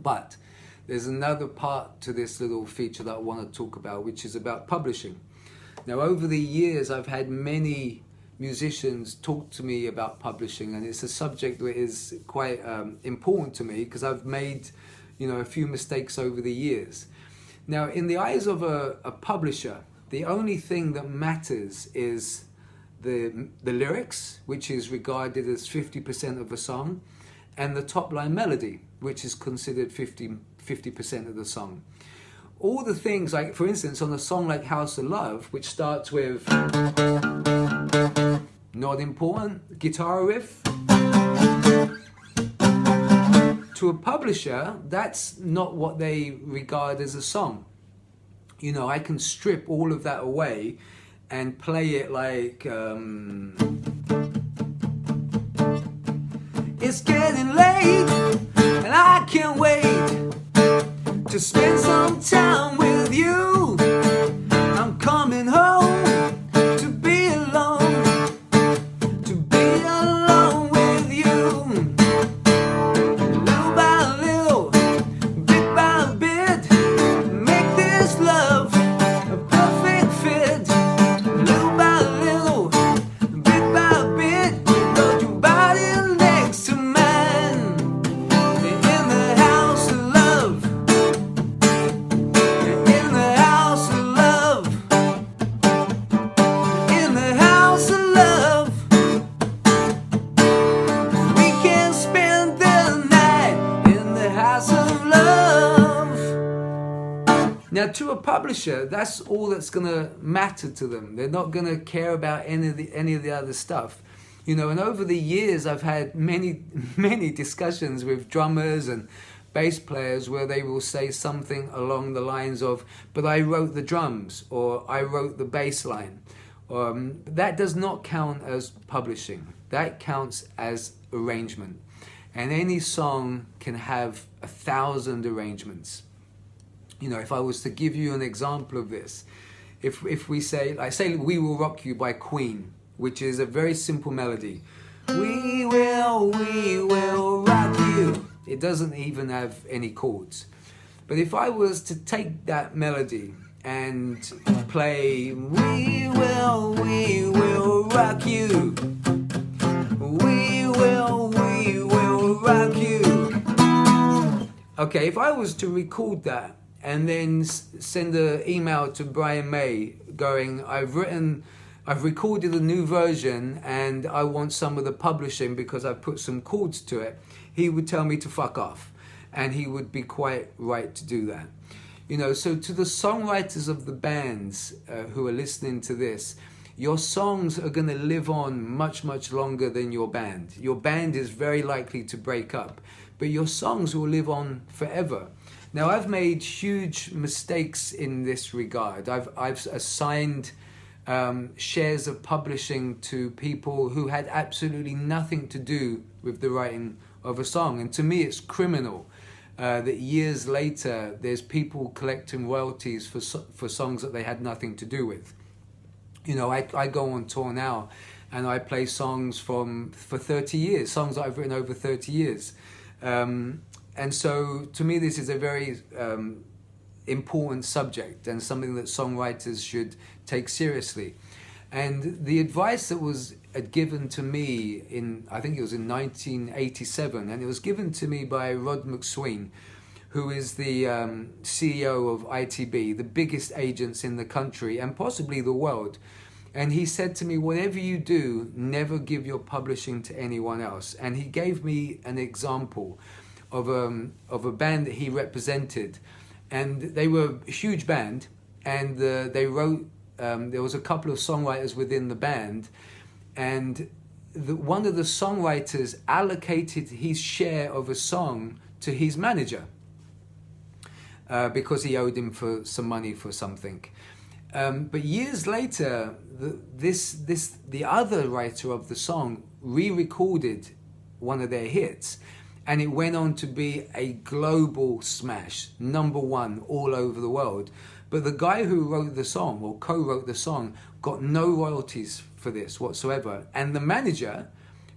But there's another part to this little feature that I want to talk about, which is about publishing. Now, over the years, I've had many musicians talk to me about publishing, and it's a subject that is quite important to me because I've made, a few mistakes over the years. Now, in the eyes of a publisher, the only thing that matters is the lyrics, which is regarded as 50% of a song, and the top line melody, which is considered 50% of the song. All the things, like for instance on a song like House of Love, which starts with not important, guitar riff, to a publisher, that's not what they regard as a song. I can strip all of that away and play it like it's getting late and I can't wait to spend some time with you. I'm coming home to be alone with you. Little by little, bit by bit, make this love a perfect fit. Little by little, bit by bit, put your body next to mine. In the house of love, in the house of love, in the house of love, we can spend the night in the house of love. Now, to a publisher, that's all that's going to matter to them. They're not going to care about any of the other stuff. And over the years, I've had many discussions with drummers and bass players where they will say something along the lines of, but I wrote the drums, or I wrote the bass line. That does not count as publishing. That counts as arrangement. And any song can have 1,000 arrangements. If I was to give you an example of this, if we say We Will Rock You by Queen, which is a very simple melody. We will rock you. It doesn't even have any chords. But if I was to take that melody and play We will rock you. We will rock you. Okay, if I was to record that and then send an email to Brian May going, I've recorded a new version and I want some of the publishing because I've put some chords to it, he would tell me to fuck off. And he would be quite right to do that. So to the songwriters of the bands who are listening to this, your songs are going to live on much, much longer than your band. Your band is very likely to break up, but your songs will live on forever. Now, I've made huge mistakes in this regard. I've assigned shares of publishing to people who had absolutely nothing to do with the writing of a song. And to me, it's criminal that years later, there's people collecting royalties for songs that they had nothing to do with. I go on tour now and I play songs for 30 years, songs that I've written over 30 years. And so to me, this is a very important subject and something that songwriters should take seriously. And the advice that was given to me I think it was in 1987, and it was given to me by Rod McSween, who is the CEO of ITB, the biggest agents in the country and possibly the world. And he said to me, whatever you do, never give your publishing to anyone else. And he gave me an example of a band that he represented. And they were a huge band, and they wrote, there was a couple of songwriters within the band, and one of the songwriters allocated his share of a song to his manager because he owed him for some money for something. But years later, the other writer of the song re-recorded one of their hits, and it went on to be a global smash, #1 all over the world. But the guy who wrote the song, or co-wrote the song, got no royalties for this whatsoever. And the manager,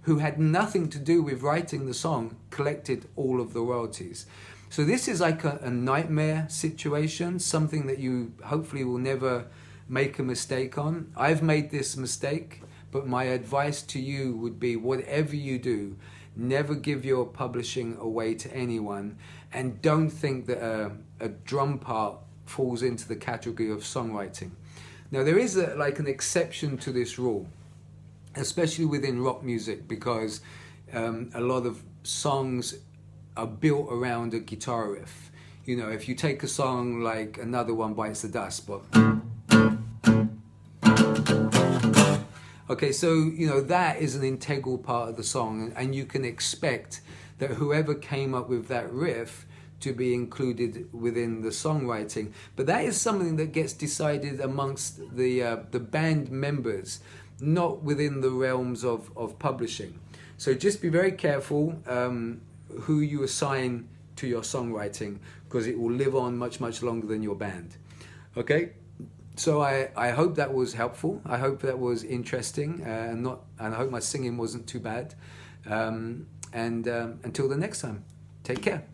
who had nothing to do with writing the song, collected all of the royalties. So this is like a nightmare situation, something that you hopefully will never make a mistake on. I've made this mistake, but my advice to you would be, whatever you do, never give your publishing away to anyone, and don't think that a drum part falls into the category of songwriting. Now there is like an exception to this rule, especially within rock music, because a lot of songs are built around a guitar riff. You know, if you take a song like Another One Bites the Dust, but okay, so you know that is an integral part of the song, and you can expect that whoever came up with that riff to be included within the songwriting. But that is something that gets decided amongst the band members, not within the realms of publishing. So just be very careful who you assign to your songwriting, because it will live on much, much longer than your band. Okay? So I hope that was helpful. I hope that was interesting, and I hope my singing wasn't too bad. And until the next time, take care.